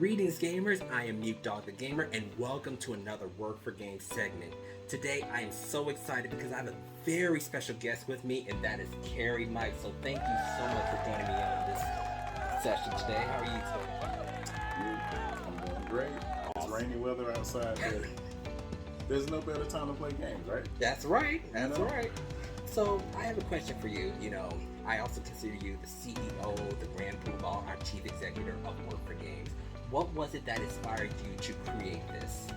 Greetings gamers, I am Mute Dog the Gamer and welcome to another Work for Games segment. Today I am so excited because I have a very special guest with me and that is KerryMike. So thank you so much for joining me on this session today. How are you today? I'm doing great. It's rainy weather outside, but there's no better time to play games, right? That's right, that's right. So I have a question for you. I also consider you the CEO, the Grand Poobah, our Chief Executive of Work for Games. What was it that inspired you to create this?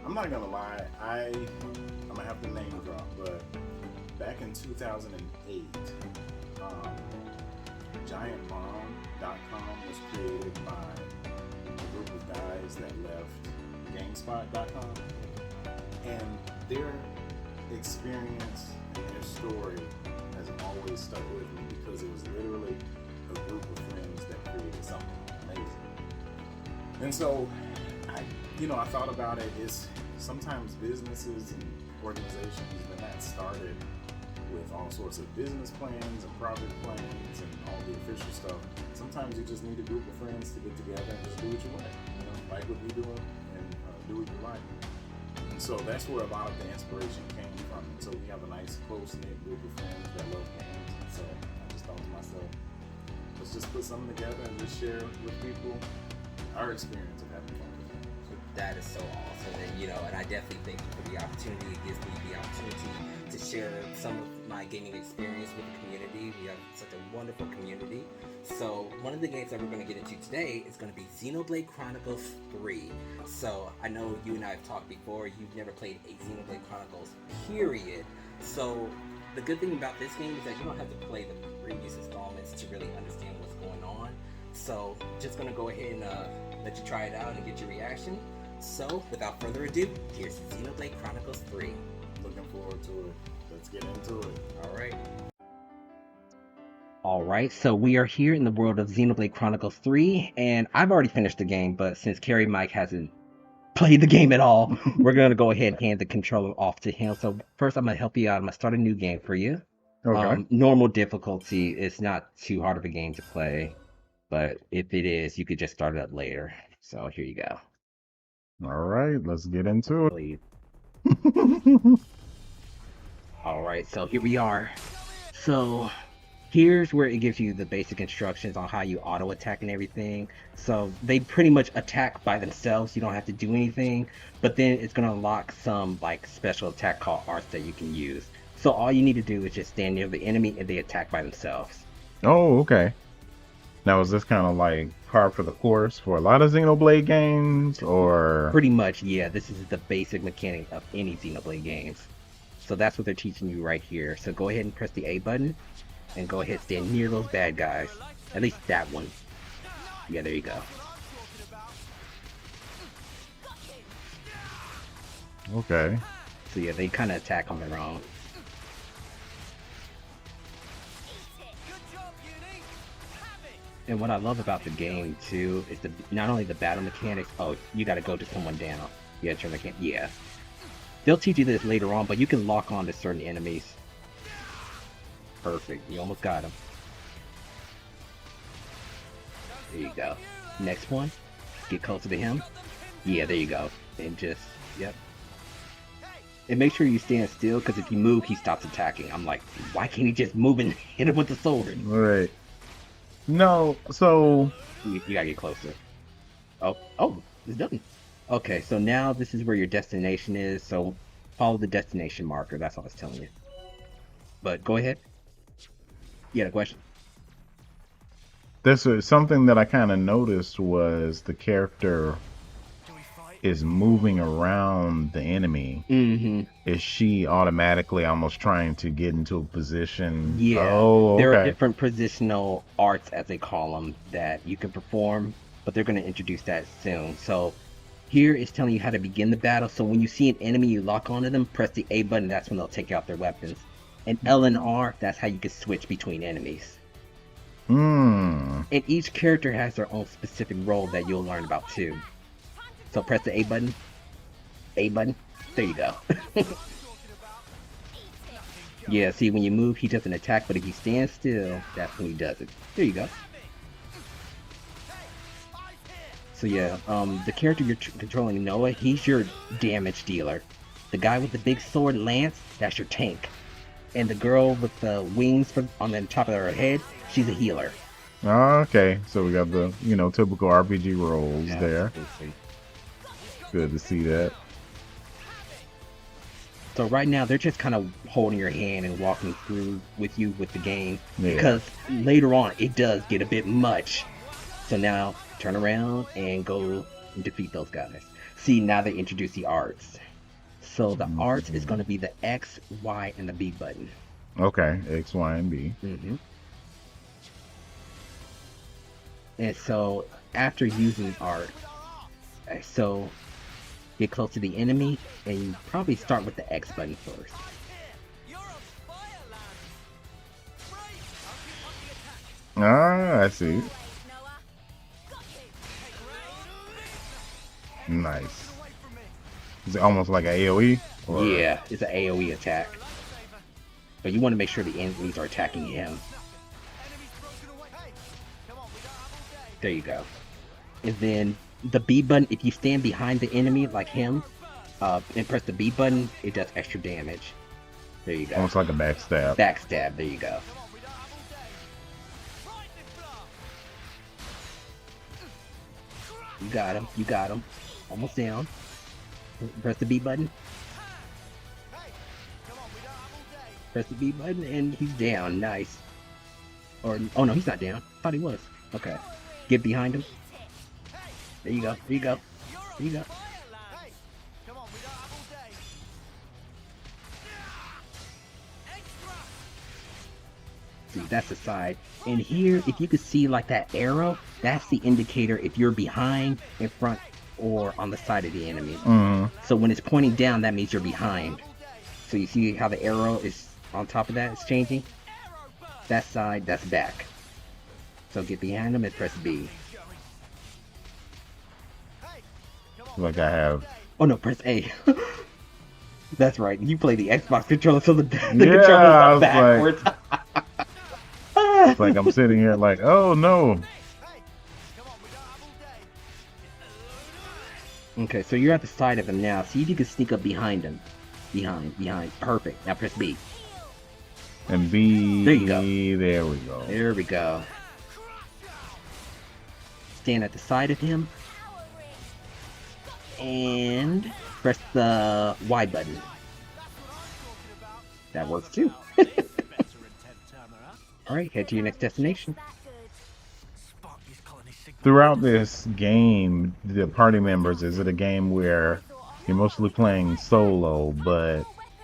I'm not gonna lie, I'm gonna have to name drop, but back in 2008, GiantBomb.com was created by a group of guys that left GameSpot.com, and their experience and their story has always stuck with me because it was literally a group of friends that created something amazing. And so, I thought about it. Is sometimes businesses and organizations, when that started with all sorts of business plans and project plans and all the official stuff, sometimes you just need a group of friends to get together and just do what you like what you're doing and do what you like. And so that's where a lot of the inspiration came from. And so we have a nice close-knit group of friends that love games. And so I just thought to myself, let's just put something together and just share with people our experience of having fun with games. That is so awesome, and I definitely thank you for the opportunity. It gives me the opportunity to share some of my gaming experience with the community. We have such a wonderful community. So one of the games that we're going to get into today is going to be Xenoblade Chronicles 3. So I know you and I have talked before. You've never played a Xenoblade Chronicles, period. So the good thing about this game is that you don't have to play the previous installments to really understand what's going on. So just going to go ahead and let you try it out and get your reaction. So without further ado, here's Xenoblade Chronicles 3. Looking forward to it. Let's get into it. Alright, so we are here in the world of Xenoblade Chronicles 3, and I've already finished the game, but since KerryMike hasn't played the game at all, we're going to go ahead and hand the controller off to him. So first I'm going to help you out. I'm going to start a new game for you. Okay. Normal difficulty. It's not too hard of a game to play, but if it is, you could just start it up later. So here you go. Alright, let's get into it. Alright, so here we are. So here's where it gives you the basic instructions on how you auto attack and everything. So they pretty much attack by themselves. You don't have to do anything, but then it's going to unlock some special attack called arts that you can use. So all you need to do is just stand near the enemy and they attack by themselves. Oh, okay. Now, is this kind of like par for the course for a lot of Xenoblade games, or? Pretty much, yeah. This is the basic mechanic of any Xenoblade games. So that's what they're teaching you right here. So go ahead and press the A button and go ahead and stand near those bad guys. At least that one. Yeah, there you go. Okay. So yeah, they kind of attack on their own. And what I love about the game too is not only the battle mechanics. Oh, you got to go to someone down. Yeah, turn the camp. Yeah, they'll teach you this later on, but you can lock on to certain enemies. Perfect. You almost got him. There you go. Next one. Get closer to him. Yeah, there you go. And just yep. And make sure you stand still, because if you move, he stops attacking. I'm like, why can't he just move and hit him with the sword? Right. No, so you gotta get closer. Oh, it's done. Okay, so now this is where your destination is. So follow the destination marker. That's all I was telling you. But go ahead. You had a question? This is something that I kind of noticed was the character is moving around the enemy. Mm-hmm. Is she automatically almost trying to get into a position? Yeah. Oh, okay. There are different positional arts, as they call them, that you can perform, but they're going to introduce that soon. So here it's telling you how to begin the battle. So when you see an enemy, you lock onto them, press the A button, that's when they'll take out their weapons. And L and R, that's how you can switch between enemies. And each character has their own specific role that you'll learn about too. So press the A button. A button. There you go. Yeah, see, when you move, he doesn't attack, but if you stand still, that's when he does it. There you go. So yeah, the character you're controlling, Noah, he's your damage dealer. The guy with the big sword, Lance, that's your tank. And the girl with the wings on the top of her head, she's a healer. Okay, so we got the typical RPG roles there. Absolutely. Good to see that. So right now they're just kind of holding your hand and walking through with you with the game, Yeah. because later on it does get a bit much. So now turn around and go and defeat those guys. See, now they introduce the arts. So the arts is going to be the X, Y, and the B button. Okay, X, Y, and B. Mm-hmm. And so after using art, so get close to the enemy and you probably start with the X button first. Ah, I see. Nice. Is it almost like an AoE? Or... Yeah, it's an AoE attack. But you want to make sure the enemies are attacking him. There you go. And then the B button, if you stand behind the enemy like him, and press the B button, it does extra damage. There you go. Almost like a backstab. Backstab, there you go. You got him, you got him. Almost down. Press the B button. Press the B button and he's down. Nice. Or, oh no, he's not down. Thought he was. Okay. Get behind him. There you go, there you go. There you go. See, that's the side. And here, if you could see like that arrow, that's the indicator if you're behind, in front, or on the side of the enemy. So when it's pointing down, that means you're behind. So you see how the arrow is on top of that, it's changing? That side, that's back. So get behind them and press B. Like I have. Oh no, press A. That's right. You play the Xbox controller, so the Yeah, controller's I was backwards. It's like I'm sitting here like, oh no. Okay, so you're at the side of him now. See if you can sneak up behind him. Behind. Perfect. Now press B. And B. There you go. There we go. There we go. Stand at the side of him. And press the Y button. That works too. Alright, head to your next destination. Throughout this game, the party members, is it a game where you're mostly playing solo, but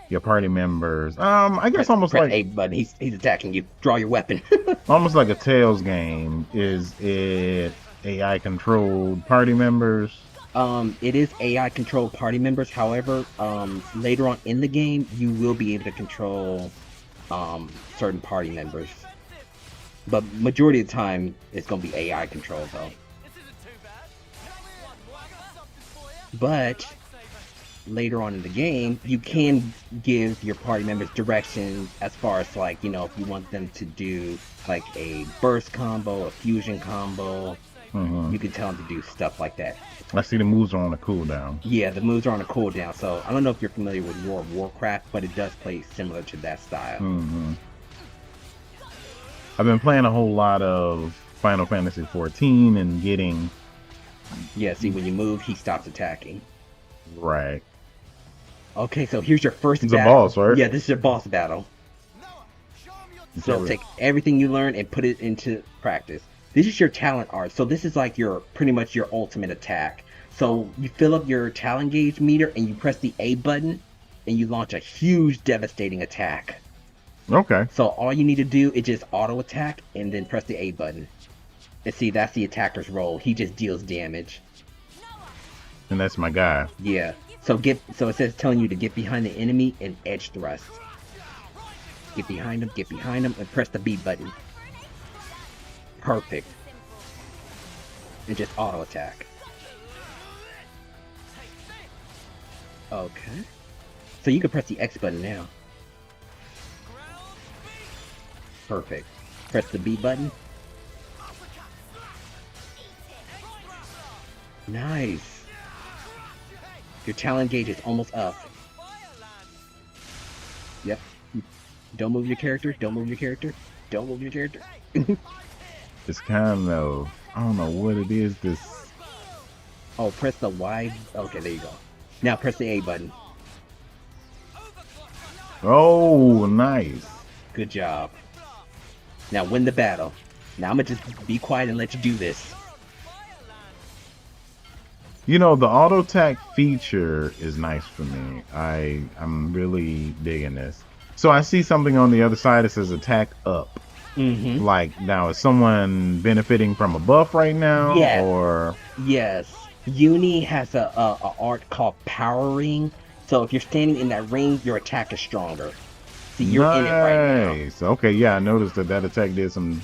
your party members, I guess almost press like A button. He's attacking you. Draw your weapon. almost like a Tales game. Is it AI controlled party members? It is AI controlled party members. However, later on in the game, you will be able to control certain party members. But majority of the time, it's going to be AI controlled though. But later on in the game, you can give your party members directions as far as like, you know, if you want them to do like a burst combo, a fusion combo, you can tell them to do stuff like that. I see the moves are on a cooldown. Yeah, the moves are on a cooldown. So I don't know if you're familiar with World of Warcraft, but it does play similar to that style. I've been playing a whole lot of Final Fantasy XIV and getting... Yeah, see, when you move, he stops attacking. Right. Okay, so here's your first It's a battle. boss, right? Yeah, this is your boss battle. So take everything you learn and put it into practice. This is your talent art. So this is like your pretty much your ultimate attack. So you fill up your talent gauge meter and you press the A button and you launch a huge devastating attack. Okay. So all you need to do is just auto attack and then press the A button. And see, that's the attacker's role. He just deals damage. And that's my guy. Yeah. So it says telling you to get behind the enemy and edge thrust. Get behind him, and press the B button. Perfect. And just auto attack. Okay. So you can press the X button now. Perfect. Press the B button. Nice. Your talent gauge is almost up. Yep. Don't move your character. Don't move your character. Don't move your character. It's kind of, I don't know what it is. This. Oh, press the Y. Okay, there you go. Now press the A button. Oh, nice. Good job. Now win the battle. Now I'm gonna just be quiet and let you do this. You know, the auto attack feature is nice for me. I'm really digging this. So I see something on the other side that says attack up. Mm-hmm. Like, now is someone benefiting from a buff right now? Yes. Or Yes. Uni has a art called powering. So if you're standing in that ring, your attack is stronger. See, you're in it right now. Okay, yeah, I noticed that attack did some.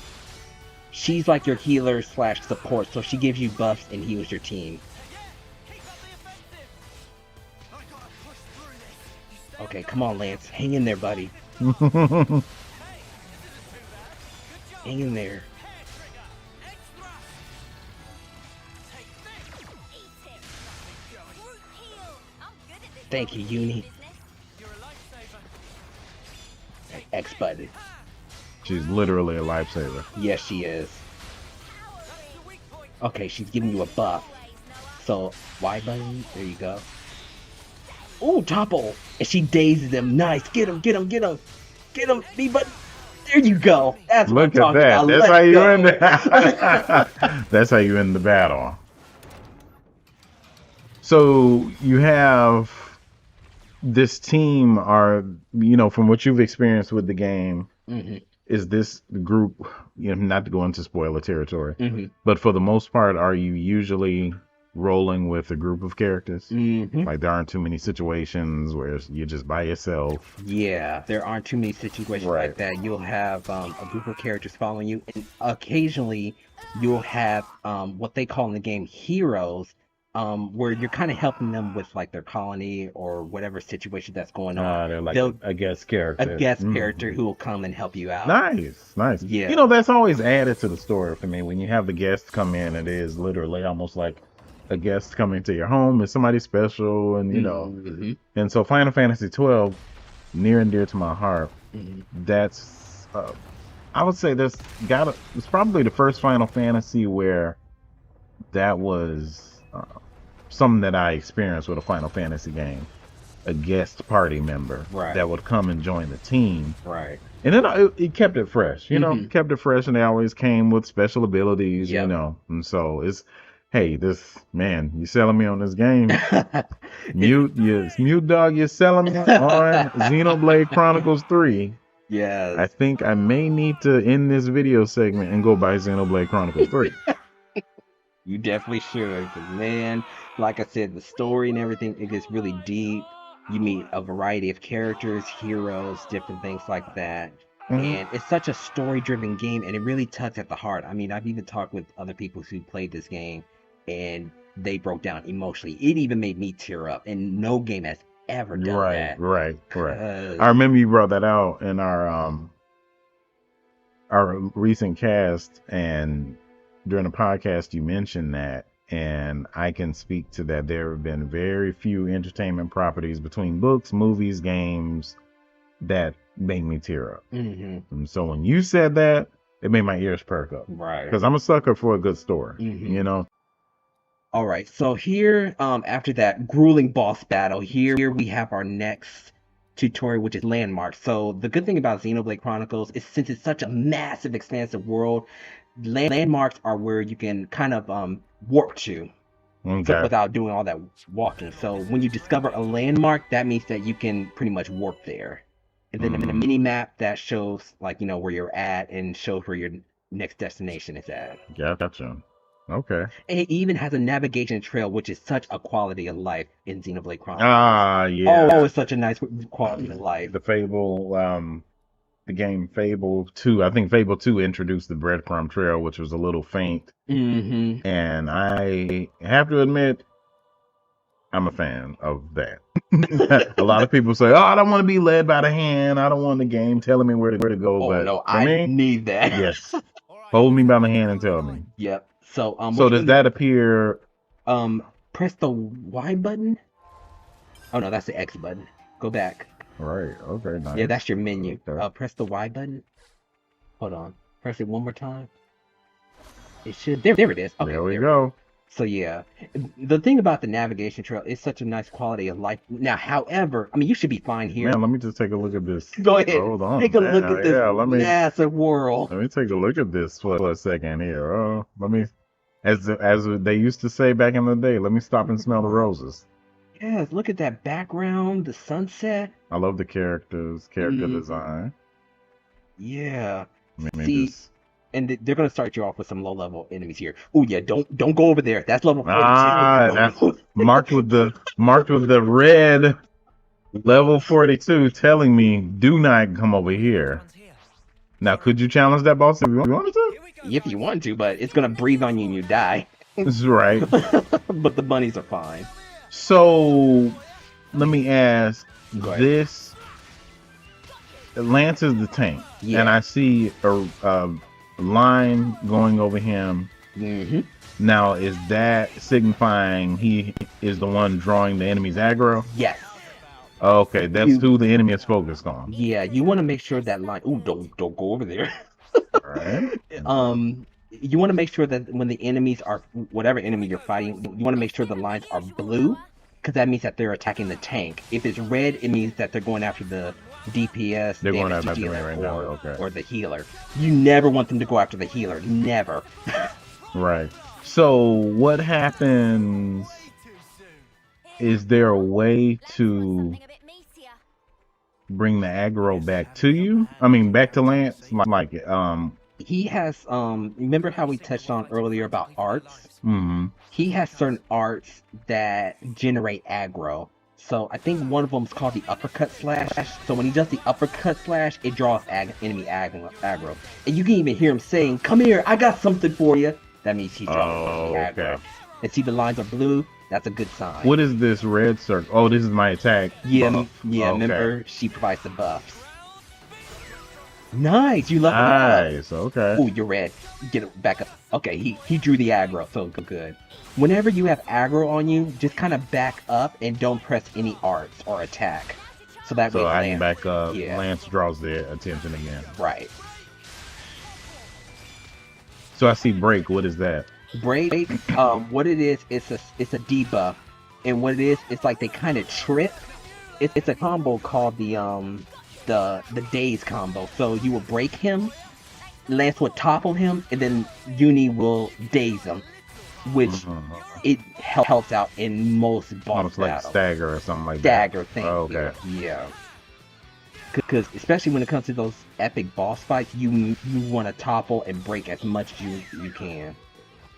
She's like your healer / support, so she gives you buffs and heals your team. Okay, come on, Lance. Hang in there, buddy. Hang in there. Thank you, Uni. X button. She's literally a lifesaver. Yes, she is. Okay, she's giving you a buff. So, Y button, there you go. Ooh, topple! And she dazes them. Nice. Get him, get him, get him. Get him, B button. There you go. That's what I'm Look at talking that. about. That's Let's how you go. end the That's how you end the battle. So you have this team from what you've experienced with the game, Mm-hmm. is this group, not to go into spoiler territory, Mm-hmm. but for the most part, are you usually rolling with a group of characters? Mm-hmm. Like, there aren't too many situations where you're just by yourself. Yeah, there aren't too many situations Right. like that. You'll have a group of characters following you, and occasionally you'll have what they call in the game heroes, where you're kind of helping them with like their colony or whatever situation that's going on. They're like They'll- a guest character. A guest Mhm. character who will come and help you out. Nice. Yeah. That's always added to the story for me. When you have the guests come in, it is literally almost like a guest coming to your home. It's somebody special, and Mhm. And so Final Fantasy 12, near and dear to my heart. Mhm. That's, I would say it's probably the first Final Fantasy where that was something that I experienced with a Final Fantasy game. A guest party member Right. that would come and join the team. Right. And then it kept it fresh, Mhm. kept it fresh, and they always came with special abilities, Yep. And so hey, you're selling me on this game. Mute Dog, you're selling me on Xenoblade Chronicles 3. Yes. I think I may need to end this video segment and go buy Xenoblade Chronicles 3. You definitely should, 'cause man, like I said, the story and everything, it gets really deep. You meet a variety of characters, heroes, different things like that. Mhm. And it's such a story-driven game, and it really tugs at the heart. I mean, I've even talked with other people who played this game, and they broke down emotionally. It even made me tear up, and no game has ever done that. Right. 'Cause- I remember you brought that out in our recent cast, and during the podcast you mentioned that, and I can speak to that. There have been very few entertainment properties between books, movies, games that made me tear up. Mhm. And so when you said that, it made my ears perk up, Right. because I'm a sucker for a good story. Mhm. All right, so here, after that grueling boss battle, here we have our next tutorial, which is landmarks. So the good thing about Xenoblade Chronicles is, since it's such a massive, expansive world, landmarks are where you can kind of warp to Okay. without doing all that walking. So when you discover a landmark, that means that you can pretty much warp there. And then in a mini map that shows where you're at and shows where your next destination is at. Yeah, gotcha. Okay. And it even has a navigation trail, which is such a quality of life in Xenoblade Chronicles. Yeah. Oh, it's such a nice quality of life. The Fable, the game Fable 2. I think Fable 2 introduced the breadcrumb trail, which was a little faint. Mm-hmm. And I have to admit, I'm a fan of that. A lot of people say, "Oh, I don't want to be led by the hand. I don't want the game telling me where to go." Oh, but no, for I me, need that. yes, hold me by the hand and tell me. Yep. So, So does that appear Press the Y button. Oh no, that's the X button. Go back. Right. Okay. Nice. Yeah, that's your menu. Okay. Press the Y button. Hold on. Press it one more time. It should. There it is. Okay, there we go. So yeah, the thing about the navigation trail is such a nice quality of life. Now, however, I mean, you should be fine here. Man, let me just take a look at this. Go ahead. Hold on. Take a look at this let me massive world. let me take a look at this for a second here. Let me, as they used to say back in the day, let me stop and smell the roses. Yes, look at that background, the sunset. I love the character design. Yeah. Let me See, just- and they're gonna start you off with some low-level enemies here. Oh yeah, don't go over there. That's level 42. that's marked with the red level 42, telling me do not come over here. Now, could you challenge that boss if you wanted to? If you want to, but it's gonna breathe on you and you die. That's right. But the bunnies are fine. So, let me ask Go ahead. this. Lance is the tank, Yeah. and I see a line going over him. Mm-hmm. Now, is that signifying he is the one drawing the enemy's aggro? Yes. Okay, that's who the enemy is focused on. Yeah, you want to make sure that line. Ooh, don't go over there. Right. You want to make sure that when the enemies are whatever enemy you're fighting, you want to make sure the lines are blue, because that means that they're attacking the tank. If it's red, it means that they're going after the DPS, They're going damage after me dealer, right now, okay. or the healer. You never want them to go after the healer. Never. Right. So what happens? Is there a way to bring the aggro back to you? I mean, back to Lance? He has remember how we touched on earlier about arts? Mm-hmm. He has certain arts that generate aggro. So I think one of them is called the uppercut slash. So when he does the uppercut slash, it draws enemy aggro. And you can even hear him saying, "Come here, I got something for you." That means he's drawing aggro. Okay. And see the lines are blue? That's a good sign. What is this red circle? Oh, this is my attack. Yeah, buff. yeah. Okay. Remember, she provides the buffs. Nice, you leveled up. Nice. Okay. Oh, you're red. Get it back up. Okay, he drew the aggro, so good. Whenever you have aggro on you, just kind of back up and don't press any arts or attack. So that way I can back up. Yeah. Lance draws the attention again. Right. So I see break. What is that? Break, what it is, it's a debuff. And what it is, it's like they kind of trip. It's a combo called the daze combo. So you will break him, Lance will topple him, and then Uni will daze him, which it helps out in most boss Almost like battles. stagger or something like Stagger thing. Okay. Yeah. Because especially when it comes to those epic boss fights, you want to topple and break as much as you can.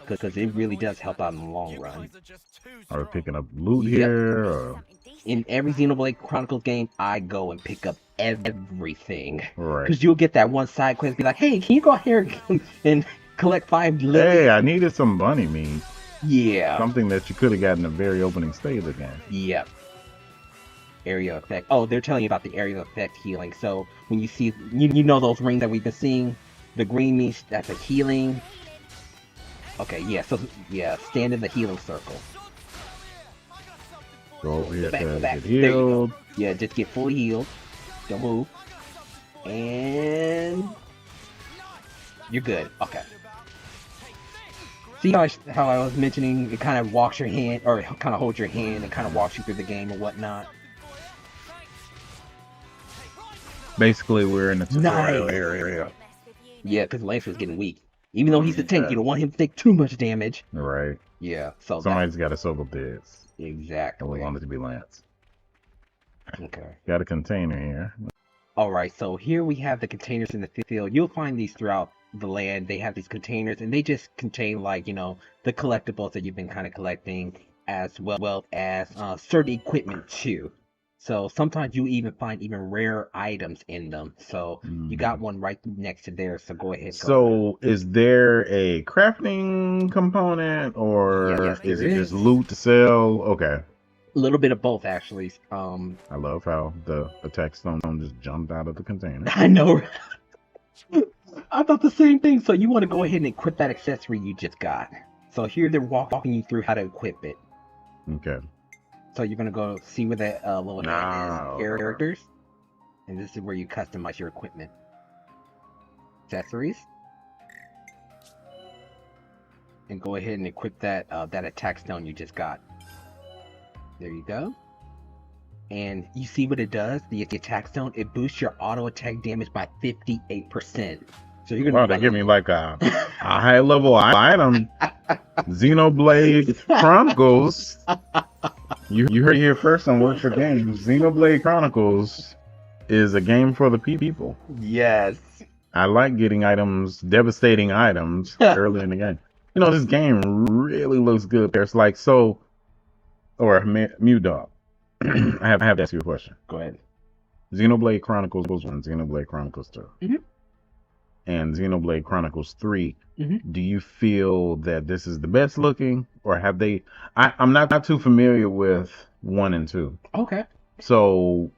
Because it really does help out in the long run. Are we picking up loot Yep. here? Or? In every Xenoblade Chronicles game, I go and pick up everything. Right. Because you'll get that one side quest, be like, "Hey, can you go out here and collect 5 lilies?" Hey, I needed some bunny meat. Yeah. Something that you could have gotten in the very opening stage of the game. Yep. Area effect. Oh, they're telling you about the area effect healing. So when you see, you know those rings that we've been seeing? The green means that's a healing. Okay, yeah, so, yeah, stand in the healing circle. Go over here Back, to back. get There you go. healed. Yeah, just get fully healed. Don't move. And you're good. Okay. See how I was mentioning it kind of walks your hand, or kind of holds your hand and kind of walks you through the game and whatnot. Basically, we're in the tutorial Nice. area. Yeah, because Lance was getting weak. Even though he's the tank, you don't want him to take too much damage. Right. Yeah, so Somebody's got to soak this. that, And exactly. we want it to be Lance. Okay. Got a container here. Alright, so here we have the containers in the field. You'll find these throughout the land. They have these containers, and they just contain, like, you know, the collectibles that you've been kind of collecting, as well as certain equipment too. So sometimes you even find even rare items in them. So you got one right next to there, so go ahead. So, is there a crafting component, or Yes, is there it is. just loot to sell? Okay. A little bit of both, actually. I love how the attack stone just jumped out of the container. I know. I thought the same thing. So you want to go ahead and equip that accessory you just got. So here they're walking you through how to equip it. Okay. So you're gonna go see where that little hand Oh. is, characters, and this is where you customize your equipment, accessories, and go ahead and equip that that attack stone you just got. There you go. And you see what it does? The attack stone, it boosts your auto attack damage by 58%. So you're gonna Wow, they give me like a high level item. Xenoblade Chronicles. You heard it here first on Work for Games. Xenoblade Chronicles is a game for the people. Yes. I like getting items, devastating items, early in the game. You know, this game really looks good. There's like so, or Mew Dawg. I have to ask you a question. Go ahead. Xenoblade Chronicles 1, Xenoblade Chronicles 2, and Xenoblade Chronicles 3. Do you feel that this is the best looking, or have they? I'm not too familiar with 1 and 2. Okay. So,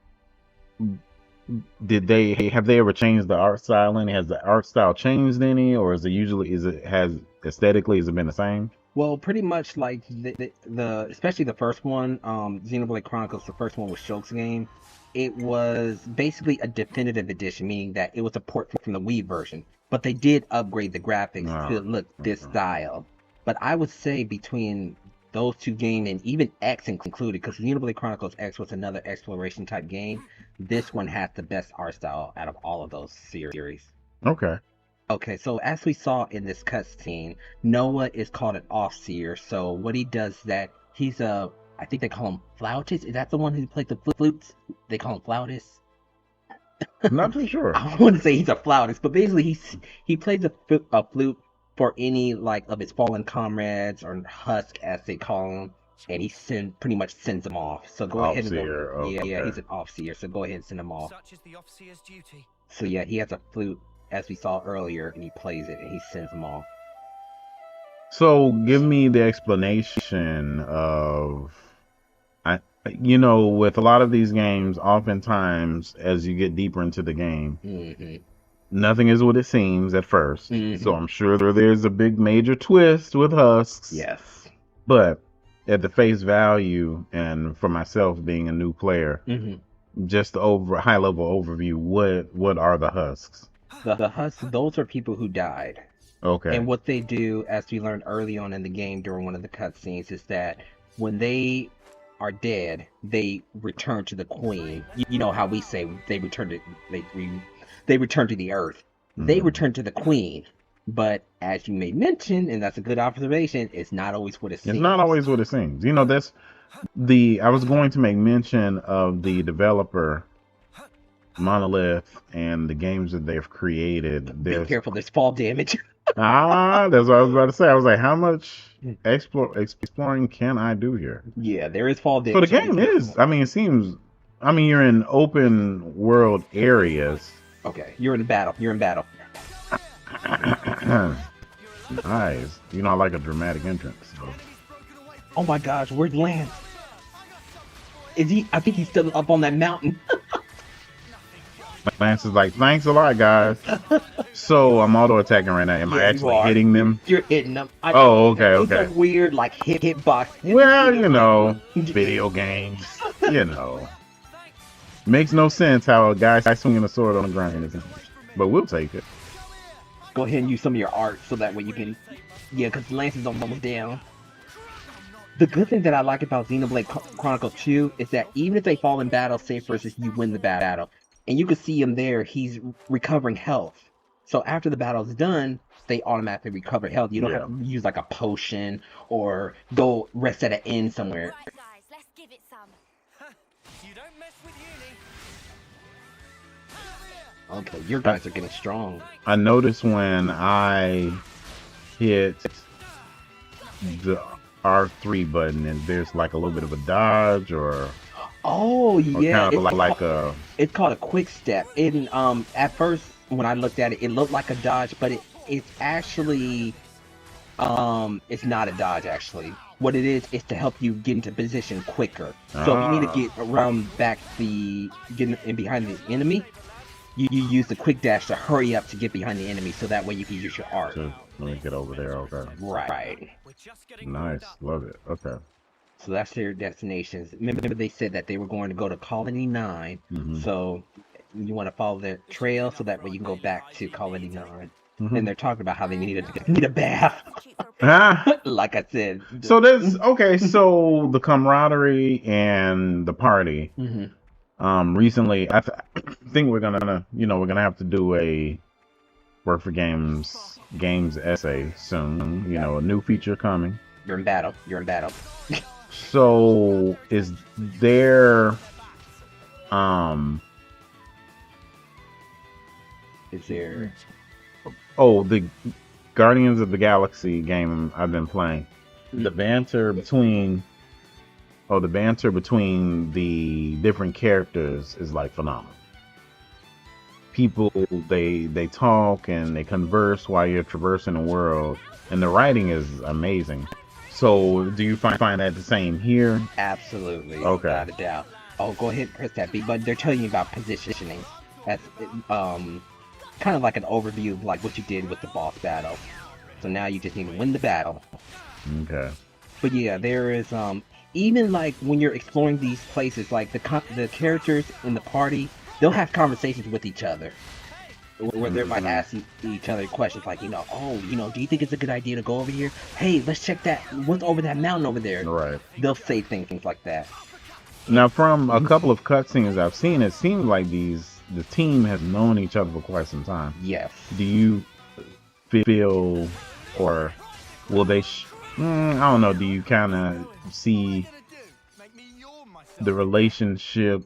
have they ever changed the art style any? Has the art style changed any, or has aesthetically has it been the same? Well, pretty much like the especially the first one, Xenoblade Chronicles, the first one was Shulk's game. It was basically a definitive edition, meaning that it was a port from the Wii version. But they did upgrade the graphics to look this style. But I would say between those two games, and even X included, because Xenoblade Chronicles X was another exploration type game, this one has the best art style out of all of those series. Okay. Okay, so as we saw in this cutscene, Noah is called an Offseer. So what he does is that he's a, I think they call him flautist. Is that the one who plays the flutes? They call him flautist. I'm not too sure. I want to say he's a flautist, but basically he plays a flute for any like of his fallen comrades, or husk as they call them, and he pretty much sends them off. So go ahead and Okay. he's an Offseer. So go ahead and send them off. Such is the Offseer's duty. So yeah, he has a flute, as we saw earlier, and he plays it and he sends them off. So give me the explanation of, with a lot of these games, oftentimes as you get deeper into the game, nothing is what it seems at first. So I'm sure there's a big major twist with husks. Yes. But at the face value, and for myself being a new player, just the high level overview, what are the husks? The husks, those are people who died. Okay. And what they do, as we learned early on in the game during one of the cutscenes, is that when they are dead, they return to the queen. You know how we say they return to they return to the earth. They return to the queen. But as you may mention, and that's a good observation, it's not always what it seems. It's not always what it seems. That's I was going to make mention of the developer Monolith and the games that they've created. Be careful, there's fall damage. That's what I was about to say. I was like, how much exploring can I do here? Yeah, there is fall damage. So the game is, it seems, you're in open world areas. Okay, you're in battle. Nice. I like a dramatic entrance. So. Oh my gosh, where's Lance? Is he? I think he's still up on that mountain. Lance is like, thanks a lot, guys. So I'm auto attacking right now. Am I actually hitting them? You're hitting them. Okay. It's a weird hitbox. Well, video games. Makes no sense how a guy swinging a sword on the ground is. But we'll take it. Go ahead and use some of your art so that way you can, because Lance is almost down. The good thing that I like about Xenoblade Chronicles 2 is that even if they fall in battle, say for instance you win the battle, and you can see him there, he's recovering health. So after the battle's done, they automatically recover health. You don't have to use like a potion or go rest at an inn somewhere. Right, guys, let's give it some. You don't mess with uni. Okay, your guys are getting strong. I noticed when I hit the R3 button and there's like a little bit of a dodge or yeah, kind of like a. It's called a quick step. At first when I looked at it, it looked like a dodge, but it's actually it's not a dodge actually. What it is to help you get into position quicker. So if you need to get around get in behind the enemy, you use the quick dash to hurry up to get behind the enemy, so that way you can use your art. Let me get over there. Okay. Right. We're just getting Nice. warmed up. Love it. Okay. So that's their destinations. Remember they said that they were going to go to Colony 9. Mm-hmm. So you want to follow their trail so that way you can go back to Colony 9. Mm-hmm. And they're talking about how they need a bath. Ah, Like I said. so there's okay. So the camaraderie and the party. Mhm. Recently, think we're gonna have to do a work for games essay soon. You know, a new feature coming. You're in battle. You're in battle. So is there um Is there? oh the Guardians of the Galaxy game I've been playing. The banter between the different characters is like phenomenal. People they talk and they converse while you're traversing the world, and the writing is amazing. So do you find that the same here? Absolutely. Okay. Without a doubt. Oh, go ahead and press that B button. They're telling you about positioning. That's kind of like an overview of like what you did with the boss battle. So now you just need to win the battle. Okay. But yeah, there is even like when you're exploring these places, like the characters in the party, they'll have conversations with each other. Where they might ask each other questions like, do you think it's a good idea to go over here? Hey, let's check that. What's over that mountain over there? Right. They'll say things like that. Now, from a couple of cutscenes I've seen, it seems like the team has known each other for quite some time. Yes. Do you feel, or will they? I don't know. Do you kind of see the relationship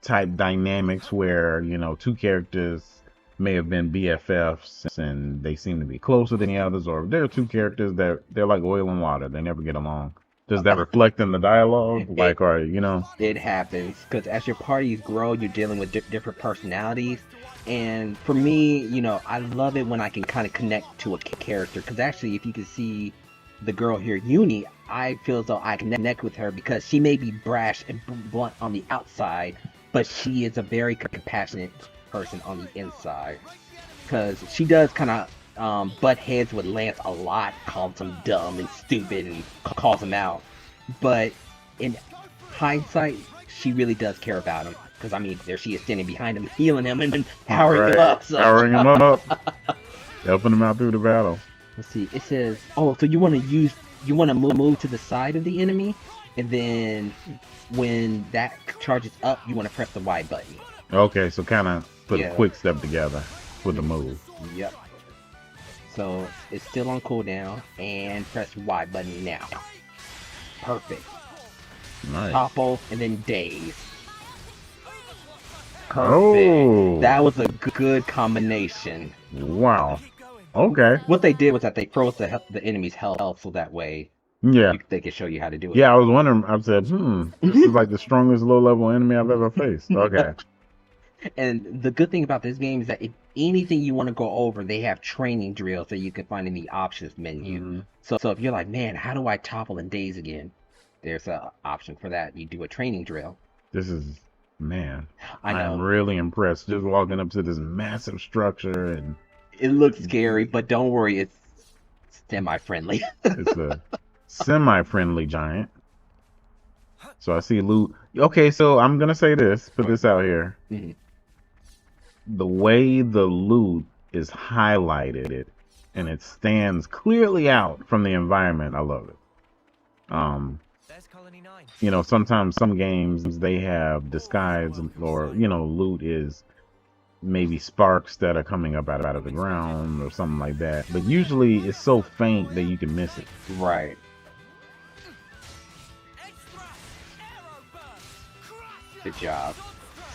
type dynamics where two characters may have been BFFs and they seem to be closer than the others, or there are two characters that they're like oil and water, they never get along? Does that reflect in the dialogue? Like, or It happens because as your parties grow, you're dealing with different personalities. And for me, I love it when I can kind of connect to a character. Because actually, if you can see the girl here, Uni, I feel as though I can connect with her because she may be brash and blunt on the outside, but she is a very compassionate person on the inside. Because she does kind of butt heads with Lance a lot, calls him dumb and stupid and calls him out. But in hindsight, she really does care about him. Because there she is standing behind him, healing him and powering him up. So. Powering him up, helping him out through the battle. Let's see. It says, so you want to move to the side of the enemy, and then when that charges up, you want to press the Y button. Okay, so kind of put Yeah. a quick step together with the move. Yep. So it's still on cooldown, and press Y button now. Perfect. Nice. Topple and then daze. Perfect. Oh. That was a good combination. Wow. Okay. What they did was that they froze the enemy's health so that way Yeah. they could show you how to do it. Yeah, I was wondering. I said, this is like the strongest low-level enemy I've ever faced. Okay. And the good thing about this game is that if anything you want to go over, they have training drills that you can find in the options menu. Mm-hmm. So if you're like, man, how do I topple and daze again? There's an option for that. You do a training drill. This is, man, I know. I'm really impressed. Just walking up to this massive structure, and It looks scary, but don't worry, it's semi-friendly. it's a semi-friendly giant. So I see loot. Okay, so I'm gonna say this. Put this out here. Mhm. The way the loot is highlighted and it stands clearly out from the environment, I love it. There's Colony 9. Sometimes some games they have disguise, or loot is maybe sparks that are coming up out of the ground or something like that. But usually it's so faint that you can miss it. Right. Good job.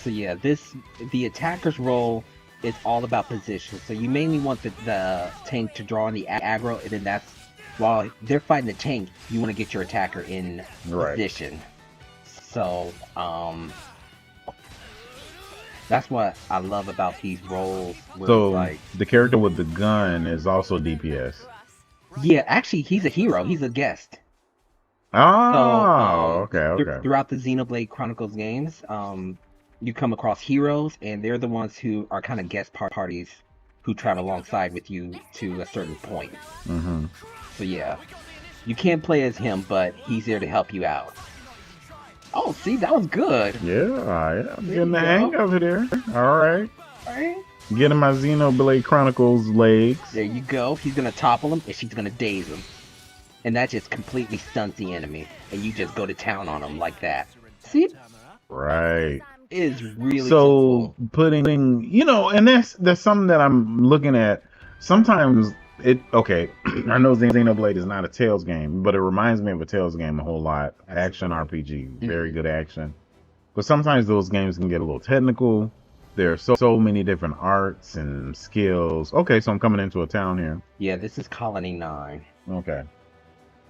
So yeah, the attacker's role is all about position. So you mainly want the tank to draw on the aggro, and then while they're fighting the tank, you want to get your attacker in Right. position. So that's what I love about these roles. Where So it's like, the character with the gun is also DPS. yeah, actually, he's a hero. He's a guest. Oh, okay. Throughout the Xenoblade Chronicles games, you come across heroes, and they're the ones who are kind of guest parties who travel alongside with you to a certain point. Mm-hmm. So yeah, you can't play as him, but he's there to help you out. Oh, see, that was good. Yeah, I'm There getting you the hang go. of it here. All right. Right. Getting my Xenoblade Chronicles legs. There you go. He's gonna topple him, and she's gonna daze him. And that just completely stuns the enemy. And you just go to town on him like that. See? Right. It is really So simple. putting, and that's something that I'm looking at. Sometimes I know Xenoblade is not a Tales game, but it reminds me of a Tales game a whole lot. Action RPG, very good action. But sometimes those games can get a little technical. There are so many different arts and skills. Okay, so I'm coming into a town here. Yeah, this is Colony 9. Okay.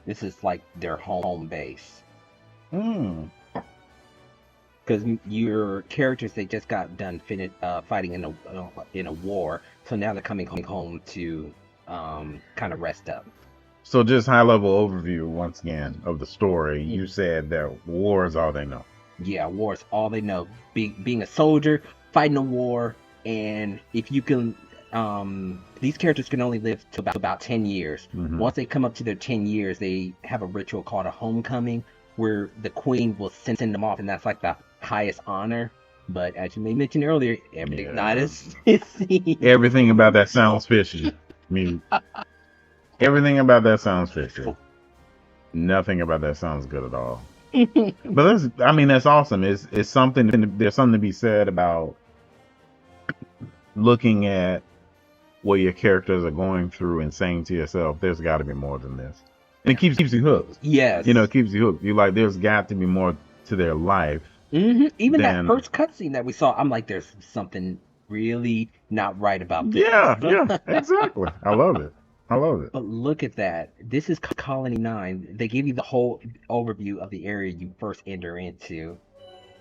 This is like their home base. Hmm. Because your characters, they just got done fighting in a war, so now they're coming home to kind of rest up. So just high level overview once again of the story. You said that war is all they know. Yeah, war is all they know. Being a soldier, fighting a war, and if you can, these characters can only live to about 10 years. Mhm. Once they come up to their 10 years, they have a ritual called a homecoming, where the queen will send them off, and that's like the highest honor. But as you may mention earlier, everything's not as fishy. Everything about that sounds fishy. I mean, everything about that sounds fishy. Nothing about that sounds good at all. But that's awesome. It's something. There's something to be said about looking at what your characters are going through and saying to yourself, "There's got to be more than this," and it keeps you hooked. Yes. It keeps you hooked. You're like, "There's got to be more to their life." Even Then- that first cutscene that we saw, I'm like, there's something really not right about this. Yeah, exactly. I love it. But look at that. This is Colony 9. They give you the whole overview of the area you first enter into.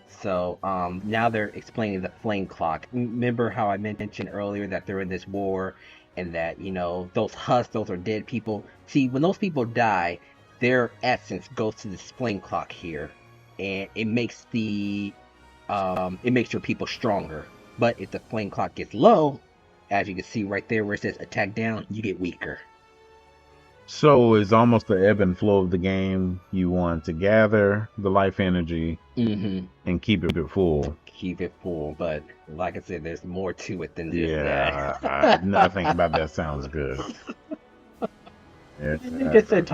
So now they're explaining the flame clock. Remember how I mentioned earlier that they're in this war and that, those husks, those are dead people. See, when those people die, their essence goes to this flame clock here. And it makes your people stronger. But if the flame clock gets low, as you can see right there where it says attack down, you get weaker. So it's almost the ebb and flow of the game. You want to gather the life energy and keep it full. Keep it full, but like I said, there's more to it than just that. Yeah, nothing about that sounds good. Just said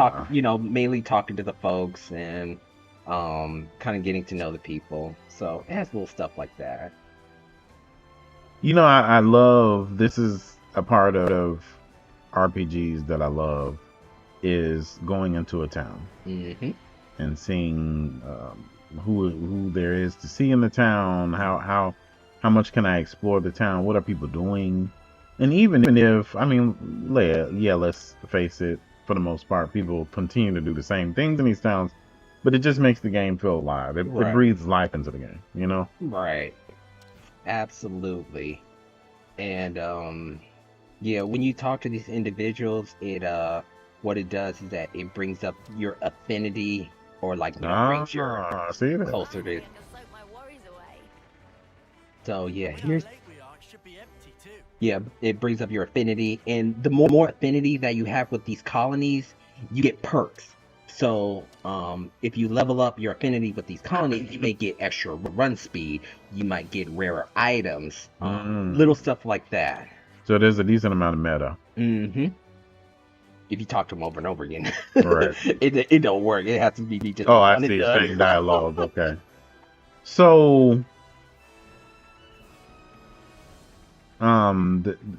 mainly talking to the folks and kind of getting to know the people. So it has little stuff like that. I love, this is a part of RPGs that I love, is going into a town and seeing who there is to see in the town, how much can I explore the town, what are people doing, and even if, let's face it, for the most part, people continue to do the same things in these towns, but it just makes the game feel alive. It breathes life into the game, Right. Absolutely. And when you talk to these individuals, what it does is that it brings up your affinity, or brings your closer to. So it brings up your affinity, and the more affinity that you have with these colonies, you get perks. So, if you level up your affinity with these colonies, you may get extra run speed. You might get rarer items, little stuff like that. So there's a decent amount of meta. If you talk to them over and over again, right? it don't work. It has to be just. Oh, I see. Same dialogue. Okay. So,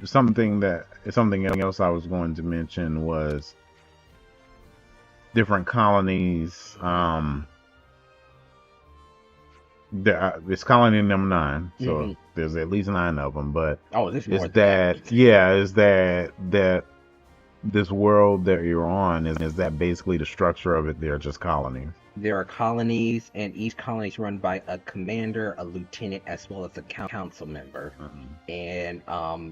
something else I was going to mention was different colonies. It's colony number 9, so there's at least 9 of them. But there's more. Is that this world that you're on is that basically the structure of it? They're just colonies. There are colonies, and each colony is run by a commander, a lieutenant, as well as a council member. And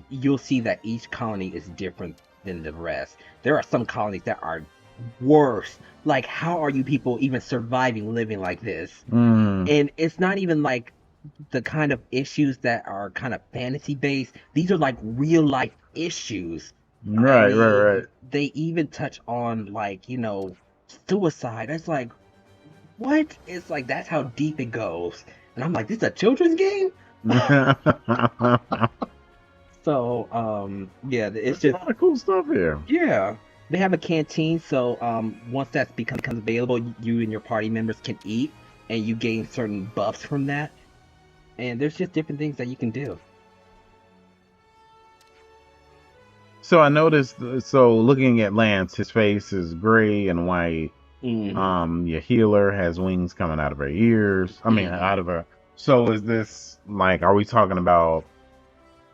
you'll see that each colony is different than the rest. There are some colonies that are worse. Like, how are you people even surviving living like this? And it's not even like the kind of issues that are kind of fantasy based. These are like real life issues. Right, I right, mean, right. they even touch on like, suicide. It's like, what? It's like that's how deep it goes. And I'm like, this is a children's game? So, yeah, it's There's a just lot of cool stuff here. yeah. They have a canteen, so once that becomes available, you and your party members can eat, and you gain certain buffs from that. And there's just different things that you can do. So I noticed. So looking at Lance, his face is gray and white. Your healer has wings coming out of her ears. I mean, out of her. So is this like? Are we talking about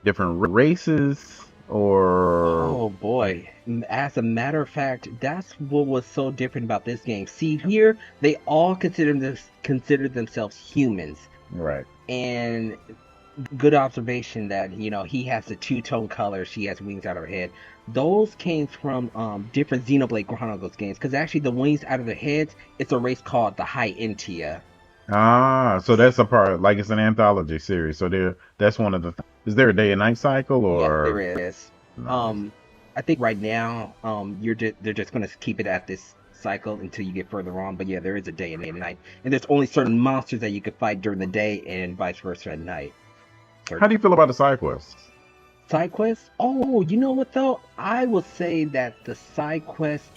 different races or? Oh boy. As a matter of fact, that's what was so different about this game. See, here they all consider themselves humans. Right. And good observation that, he has the two-tone color, she has wings out of her head. Those came from different Xenoblade Chronicles games, because actually the wings out of their heads, it's a race called the Aionios. Ah, so that's a part, like it's an anthology series. So that's one of the. Is there a day and night cycle Yeah, or? there is. I think right now, they're just gonna keep it at this cycle until you get further on. But yeah, there is a day and a night, and there's only certain monsters that you can fight during the day, and vice versa at night. How do you feel about the side quests? Side quests? Oh, you know what though? I will say that the side quests,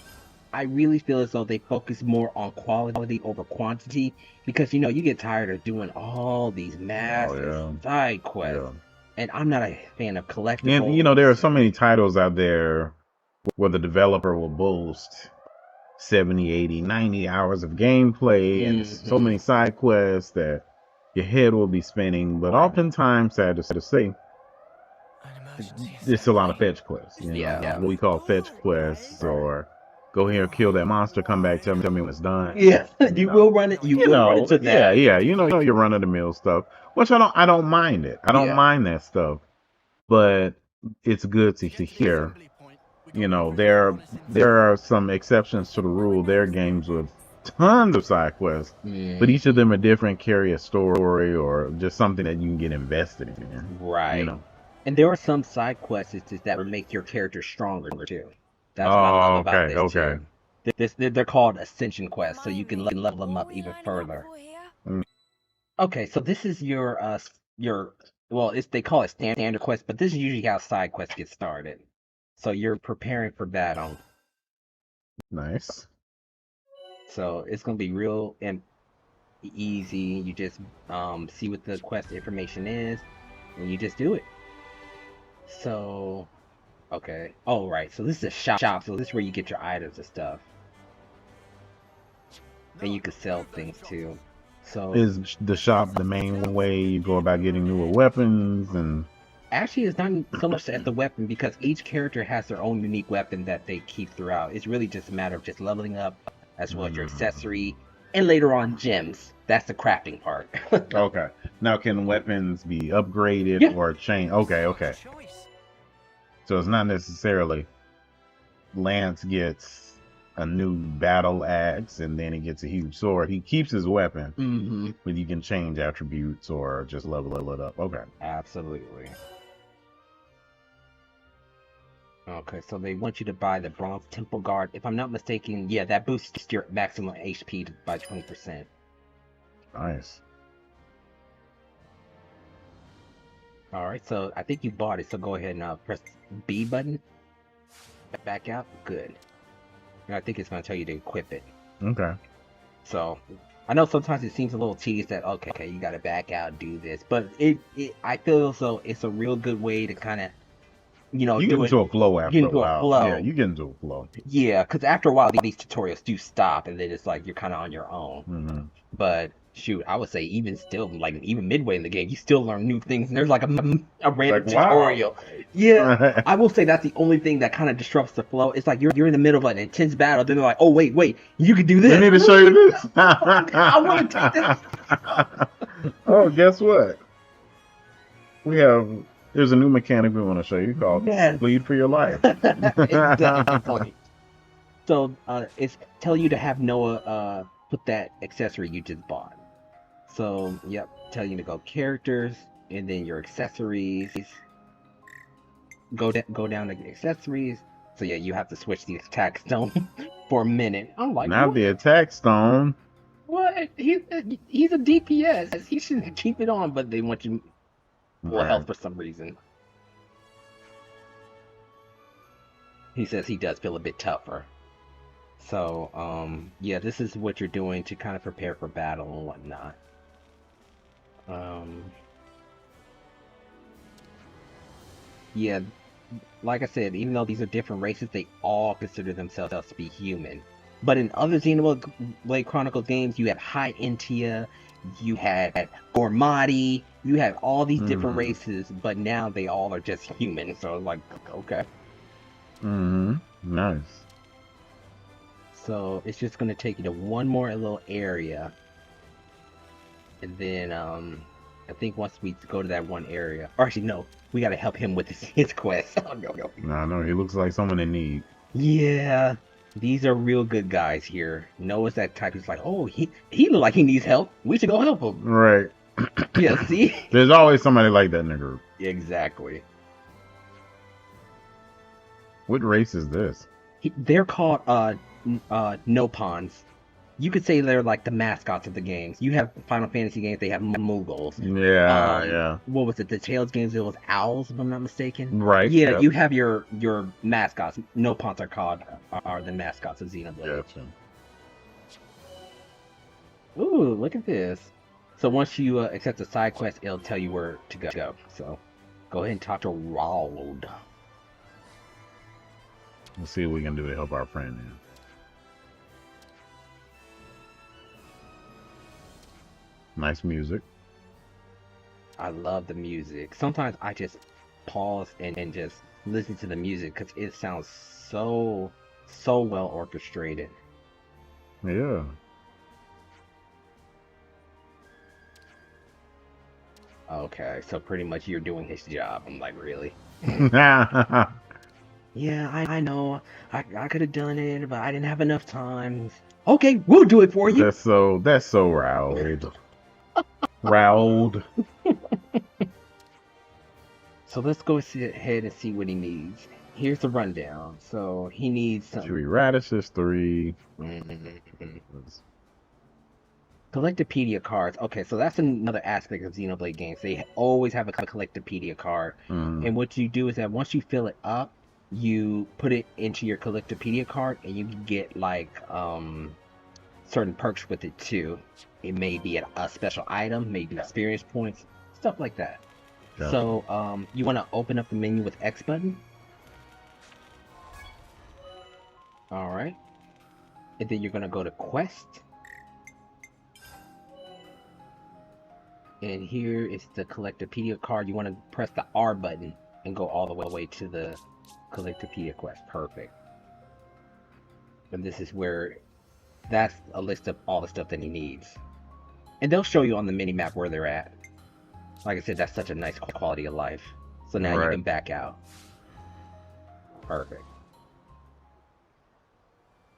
I really feel as though they focus more on quality over quantity, because you get tired of doing all these massive side quests. Yeah. And I'm not a fan of collectibles. And there are so many titles out there where the developer will boast 70, 80, 90 hours of gameplay and so many side quests that your head will be spinning. But oftentimes, sad to say, it's a lot of fetch quests. What we call fetch quests, or go here, kill that monster, come back, tell me when it's done. Yeah, you will run it. You will run into that. Yeah. Your run of the mill stuff, which I don't mind it. I don't mind that stuff, but it's good to hear. There are some exceptions to the rule. There are games with tons of side quests, but each of them are different, carry a story or just something that you can get invested in. Right. And there are some side quests that will make your character stronger too. That's what I love about this too. They're called ascension quests, so you can level them up even further. Okay, so this is your they call it standard quest, but this is usually how side quests get started. So you're preparing for battle. Nice. So it's gonna be real and easy. You just see what the quest information is, and you just do it. So, okay. Oh, right. So this is a shop. So this is where you get your items and stuff, and you can sell things too. So is the shop the main way you go about getting newer weapons? And actually, it's not so much at the weapon, because each character has their own unique weapon that they keep throughout. It's really just a matter of just leveling up, as well as your accessory, and later on gems. That's the crafting part. Okay. Now, can weapons be upgraded or changed? Okay. So it's not necessarily Lance gets a new battle axe and then he gets a huge sword. He keeps his weapon, but you can change attributes or just level it up. Okay. Absolutely. Okay, so they want you to buy the Bronze Temple Guard. If I'm not mistaken, that boosts your maximum HP by 20%. Nice. Alright, so I think you bought it, so go ahead and press B button. Back out. Good. And I think it's going to tell you to equip it. Okay. So, I know sometimes it seems a little tedious that, okay, you got to back out, do this. But I feel as though it's a real good way to kind of, you get into a flow after a while. Yeah, you get into a flow. Yeah, because after a while, these tutorials do stop, and then it's like you're kind of on your own. But shoot, I would say even still, like even midway in the game, you still learn new things, and there's like a random tutorial. Wow. Yeah, I will say that's the only thing that kind of disrupts the flow. It's like you're in the middle of an intense battle, then they're like, oh wait, you can do this. I need to show you this. I want to take this. Oh, guess what? There's a new mechanic we want to show you called Bleed for Your Life. Exactly. So it's tell you to have Noah put that accessory you just bought. So tell you to go characters and then your accessories. go down to accessories. So yeah, you have to switch the attack stone for a minute. I'm like, Not the attack stone. what? He's a DPS. He should keep it on, but they want you full Right. health for some reason. He says he does feel a bit tougher. So, yeah, this is what you're doing to kind of prepare for battle and whatnot. Yeah, like I said, even though these are different races, they all consider themselves to be human. But in other Xenoblade Chronicles games, you have High Entia, you had Gormati, you have all these different races, but now they all are just human. So like, okay. Nice. So it's just gonna take you to one more little area, and then I think once we go to that one area, or actually no, we gotta help him with his quest. Oh, no. Nah, no, he looks like someone in need. Yeah, these are real good guys here. Noah's that type who's like, oh, he look like he needs help. We should go help him. Right. Yeah, see? There's always somebody like that in the group. Exactly. What race is this? They're called Nopons. You could say they're like the mascots of the games. You have Final Fantasy games, they have Moogles. Yeah, yeah. What was it? The Tales games, it was owls, if I'm not mistaken. Right. Yeah, yep. you have your mascots. Nopons are the mascots of Xenoblade. Gotcha. Ooh, look at this. So once you accept the side quest, it'll tell you where to go. So go ahead and talk to Raold. We'll see what we can do to help our friend now. Nice music. I love the music. Sometimes I just pause and just listen to the music because it sounds so well orchestrated. Yeah. Okay, so pretty much you're doing his job. I'm like, really? Yeah, I know. I could have done it, but I didn't have enough time. Okay, we'll do it for you. That's so Raold. Raold. So let's go ahead and see what he needs. Here's the rundown. So he needs some Chewy radishes 3. Collectopedia cards. Okay, so that's another aspect of Xenoblade games. They always have a Collectopedia card. And what you do is that once you fill it up, you put it into your Collectopedia card and you can get like certain perks with it too. It may be a special item, maybe experience points, stuff like that. Got So you want to open up the menu with X button. Alright. And then you're going to go to Quest. And here is the Collectopedia card. You want to press the R button and go all the way to the Collectopedia quest. Perfect. And this is where, that's a list of all the stuff that he needs. And they'll show you on the mini-map where they're at. Like I said, that's such a nice quality of life. So now you can back out. Perfect.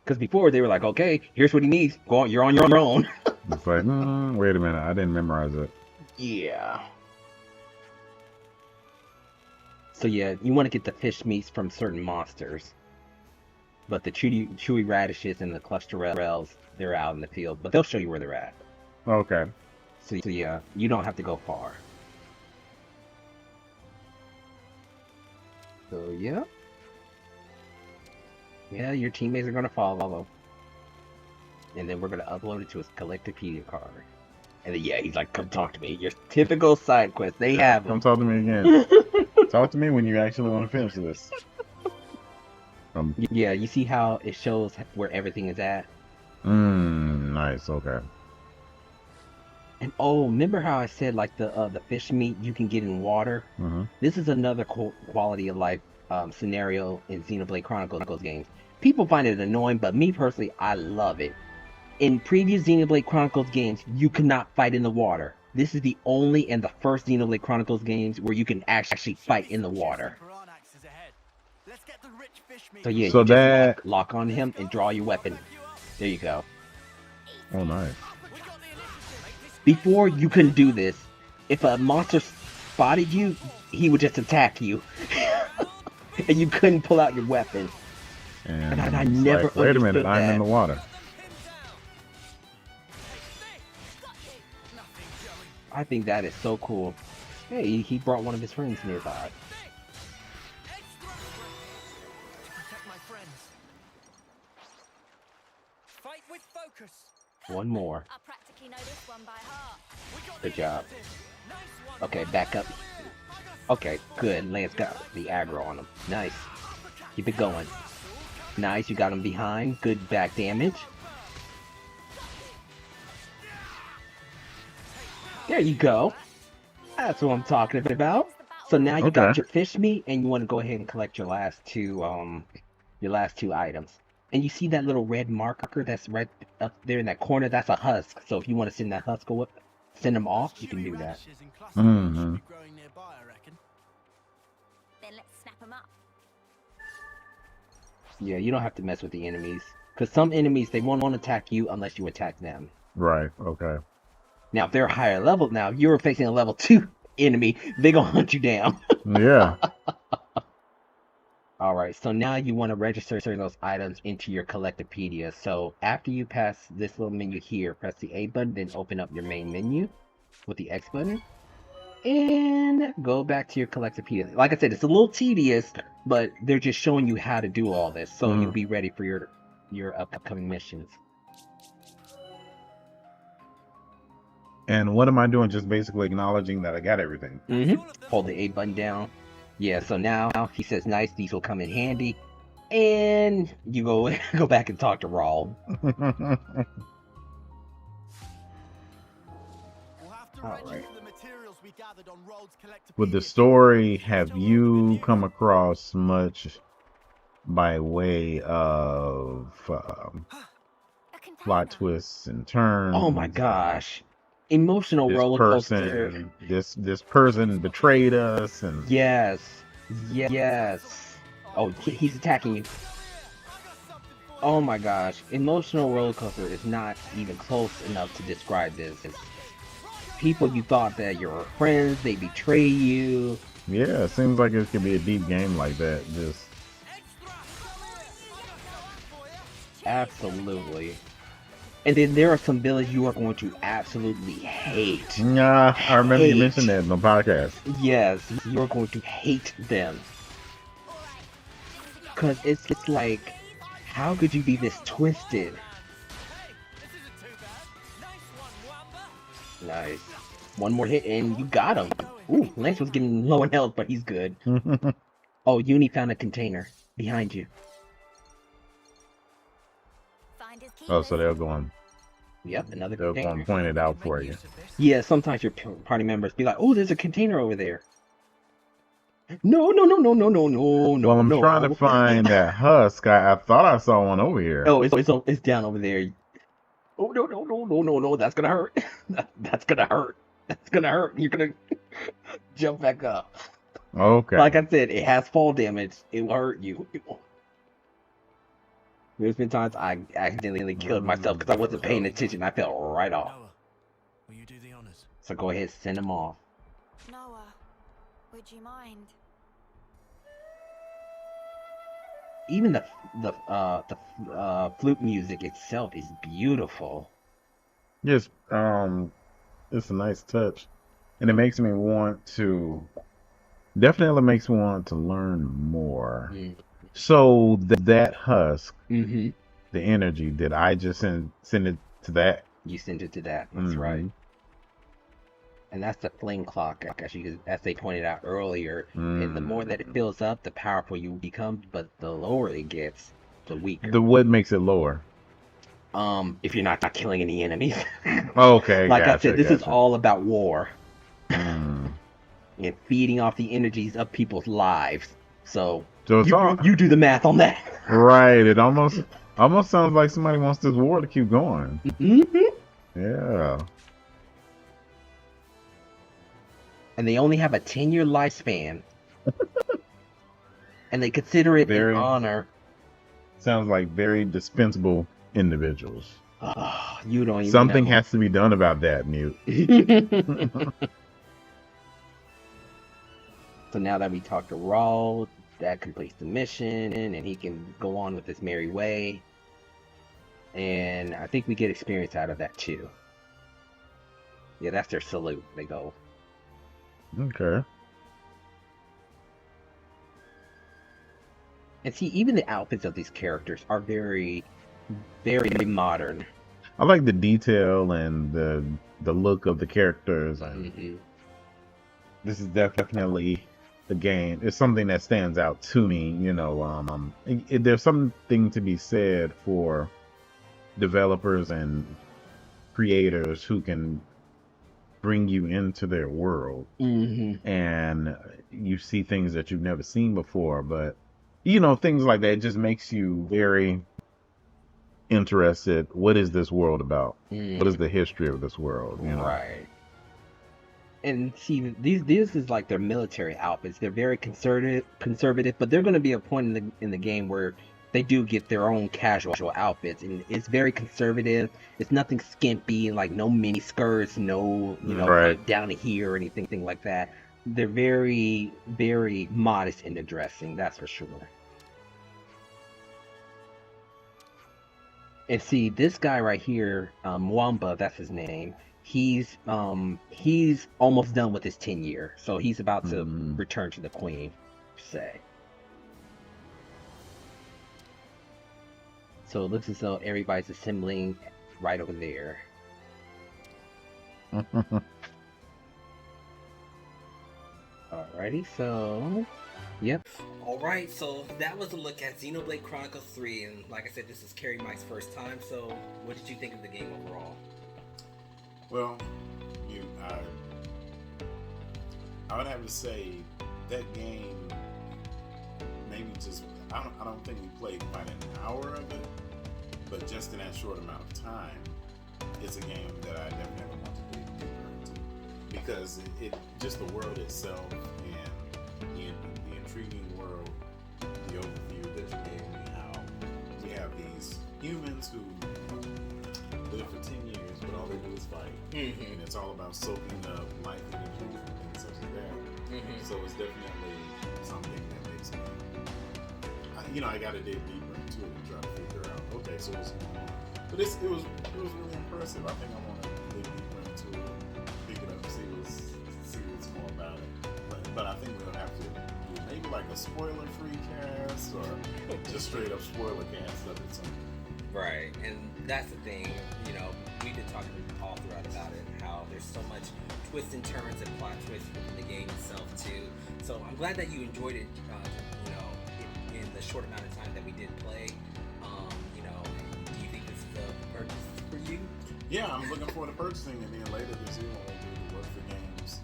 Because before they were like, okay, here's what he needs. Go on, you're on your own. It's like, wait a minute, I didn't memorize it. Yeah. So yeah, you want to get the fish meats from certain monsters. But the chewy radishes and the clusterels, they're out in the field. But they'll show you where they're at. Okay. So yeah, you don't have to go far. So yeah. Yeah, your teammates are going to follow. And then we're going to upload it to his Collectopedia card. And then, yeah, he's like, come talk to me. Your typical side quest. They have them. Come talk to me again. Talk to me when you actually want to finish this. Yeah, you see how it shows where everything is at? Nice, okay. And oh, remember how I said like the fish meat you can get in water? This is another quality of life scenario in Xenoblade Chronicles games. People find it annoying, but me personally, I love it. In previous Xenoblade Chronicles games, you could not fight in the water. This is the only and the first Xenoblade Chronicles games where you can actually fight in the water. So yeah, so you that just lock on him and draw your weapon. There you go. Oh, nice. Before, you couldn't do this. If a monster spotted you, he would just attack you. and you couldn't pull out your weapon. And I it's never like, wait a minute, understood I'm in that. the water. I think that is so cool. Hey, he brought one of his friends nearby. Protect my friends. Fight with focus. One more. I practically know this one by heart. Good job. Okay, back up. Okay, good. Lance got the aggro on him. Nice. Keep it going. Nice, you got him behind. Good back damage. There you go. That's what I'm talking about. So now you got Okay. your fish meat, and you want to go ahead and collect your last two items. And you see that little red marker that's right up there in that corner? That's a husk. So if you want to send that husk send them off, you can do that. Mhm. Then let's snap them up. Yeah, you don't have to mess with the enemies. Because some enemies, they won't attack you unless you attack them. Right. Okay. Now, if they're higher level now, you're facing a level 2 enemy, they gonna hunt you down. Yeah. Alright, so now you want to register those items into your Collectopedia. So after you pass this little menu here, press the A button, then open up your main menu with the X button. And go back to your Collectopedia. Like I said, it's a little tedious, but they're just showing you how to do all this. So you'll be ready for your upcoming missions. And what am I doing? Just basically acknowledging that I got everything. Hold the A button down. Yeah, so now he says, nice, these will come in handy. And you go back and talk to Raul. Alright. With the story, have you come across much by way of A plot container. twists and turns? Oh my gosh. Emotional This roller coaster. person, this person betrayed us, and Yes. Yes. Oh, he's attacking you. Oh my gosh. Emotional roller coaster is not even close enough to describe this. It's people you thought that you were friends, they betray you. yeah, it seems like it could be a deep game like that. Just Absolutely. And then there are some villains you are going to absolutely hate. yeah, I remember you Hate. mentioned that in the podcast. Yes, you're going to hate them. Because it's like, how could you be this twisted? Nice. One more hit and you got him. Ooh, Lance was getting low in health, but he's good. Oh, Uni found a container behind you. Find his key. Oh, so they're going. Yep, another They're container. going to point it out for you. Yeah, sometimes your party members be like, "Oh, there's a container over there." No, no, no, no, no, no, no, no. Well, I'm no. trying to find that husk. I thought I saw one over here. Oh, it's down over there. Oh no, no, no, no, no, no. That's gonna hurt. That's gonna hurt. That's gonna hurt. You're gonna jump back up. Okay. Like I said, it has fall damage. It will hurt you. There's been times I accidentally killed myself because I wasn't paying attention. I fell right off. Noah, will you do the honors? So go ahead, send him off. Noah, would you mind? Even the flute music itself is beautiful. Yes, it's a nice touch, and it makes me want to. Definitely makes me want to learn more. So that husk, Mm-hmm. the energy, did I just send it to that? You sent it to that. That's right. And that's the flame clock, as they pointed out earlier. And the more that it fills up, the powerful you become. But the lower it gets, the weaker. The what makes it lower? If you're not killing any enemies. Okay, Like I gotcha, said, this is gotcha. all about war Mm. and feeding off the energies of people's lives. So So it's all you do the math on that. right. It almost sounds like somebody wants this war to keep going. Yeah. And they only have a 10-year lifespan. And they consider it Very- an honor. Sounds like very dispensable individuals. Oh, you don't even Something know. has to be done about that, Mute. So now that we talked to Raul, that completes the mission, and he can go on with his merry way. And I think we get experience out of that too. Yeah, that's their salute. They go. Okay. And see, even the outfits of these characters are very, very modern. I like the detail and the look of the characters, and Mm-hmm. this is definitely the game. It's something that stands out to me. You know, there's something to be said for developers and creators who can bring you into their world, Mm-hmm. and you see things that you've never seen before. But you know, things like that, it just makes you very interested. What is this world about? What is the history of this world? You know? Right. And see, these is like their military outfits. They're very conservative, but they're going to be a point in the game where they do get their own casual outfits, and it's very conservative. It's nothing skimpy, like no mini skirts, no Right. down to here or anything like that. They're very, very modest in their dressing, that's for sure. And see, this guy right here, Mwamba, that's his name. He's almost done with his 10-year, so he's about to return to the Queen, say. So it looks as though everybody's assembling right over there. Alrighty, so yep. Alright, so that was a look at Xenoblade Chronicles 3, and like I said, this is KerryMike's first time, so what did you think of the game overall? Well, I would have to say that game maybe just I don't think we played quite an hour of it, but just in that short amount of time, it's a game that I definitely want to dig deeper into, because it just the world itself and the intriguing world, the overview that you gave me, how we have these humans who live for 10 years, but all they do is fight. Mm-hmm. And it's all about soaking up life energy and things such as that. Mm-hmm. So it's definitely something that makes me, I got to dig deeper into it and try to figure out, okay, so what's going on. But it was really impressive. I think I want to dig deeper into it, pick it up, see what's more about it. But I think we'll have to do maybe like a spoiler-free cast, or just straight up spoiler cast of it. Right, and that's the thing, we've been talking all throughout about it, how there's so much twists and turns and plot twists within the game itself too. So I'm glad that you enjoyed it, in the short amount of time that we did play. Do you think this is a purchase for you? Yeah, I'm looking forward to purchasing, and then later this year when we do the Work for Games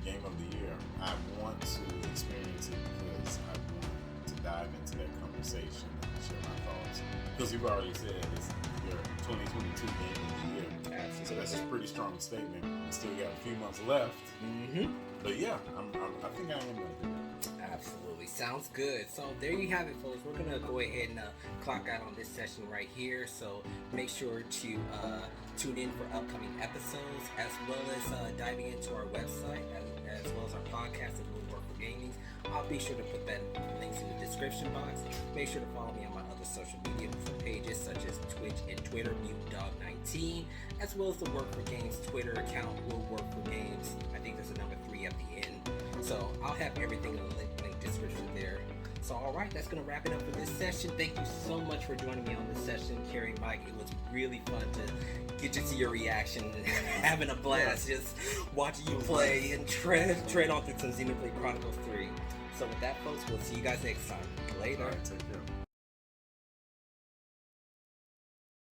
Game of the Year, I want to experience it because I want to dive into that conversation and share my thoughts. Because you've already said it's your 2022 Game of the Year. Absolutely. So that's a pretty strong statement. We still got a few months left. Mm-hmm. But yeah, I think I am going to do that. Absolutely. Sounds good. So there you have it, folks. We're going to go ahead and clock out on this session right here. So make sure to tune in for upcoming episodes, as well as diving into our website, as well as our podcast at Will Work for Gaming. I'll be sure to put that links in the description box. Make sure to follow me on my other social media pages, such as Twitch and Twitter, Dawg19, as well as the Work for Games Twitter account, Will Work for Games. I think there's a number 3 at the end. So I'll have everything in the link description there. So alright, that's going to wrap it up for this session. Thank you so much for joining me on this session, KerryMike. It was really fun to get to see your reaction and having a blast just watching you play and tread on through some Xenoblade Chronicles 3. So with that, folks, we'll see you guys next time. Later. All right, take care.